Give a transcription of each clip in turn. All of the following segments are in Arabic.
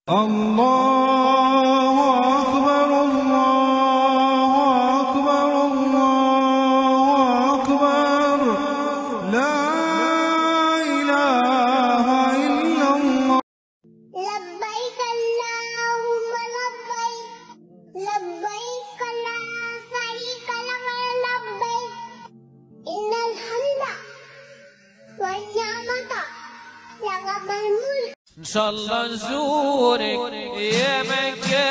الله أكبر الله أكبر الله أكبر لا إله إلا الله. لبيك اللهم لبيك لبيك لا شريك لك لبيك إن الحمد والنعمة لك الملك. إن شاء الله نزورك يا مكة،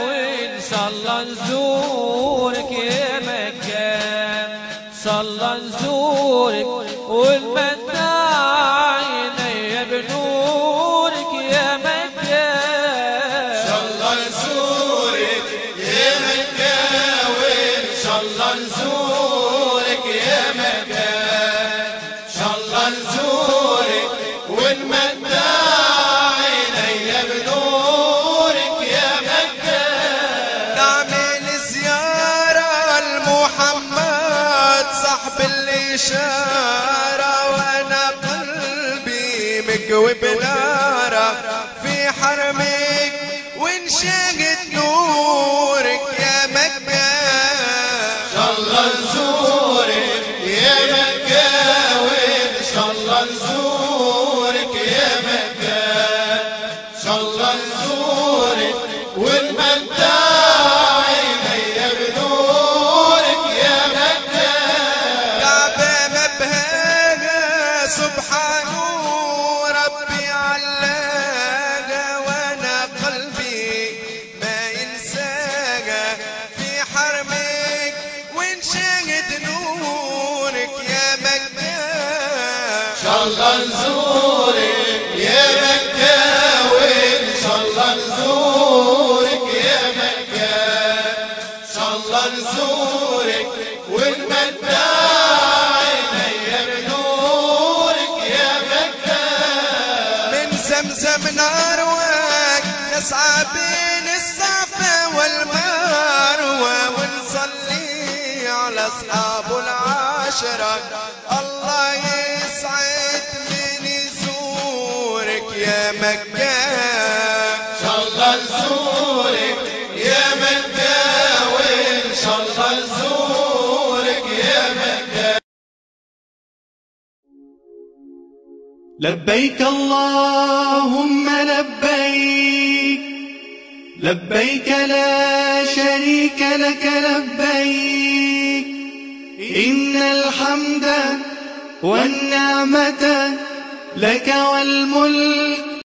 وإن شاء الله نزورك يا مكة، إن شاء الله نزورك ونمتع عيني بنورك يا مكة. إن شاء الله نزورك يا مكة، وإن شاء الله نزورك يا مكة، إن شاء الله نزورك ونمتع إشارة وأنا قلبي مكوي بنارة في حرمك وانشقت نورك يا مكة. إن شاء الله نزورك يا مكة، وإن شاء الله نزورك يا مكة، إن شاء الله نزورك ونمتع إن شاء الله نزورك يا مكة، وإن شاء الله نزورك يا مكة، إن شاء الله نزورك ونمتع عيني بنورك يا مكة. من زمزم نروق نسعى بين الصفا والمروة ونصلي على أصحاب العشرة. الله يسعد من يزورك يا مكة. إن شاء الله نزورك يا مكة، وإن شاء الله نزورك يا مكة. لبيك اللهم لبيك لبيك لا شريك لك لبيك إن الحمد والنعمة لك والملك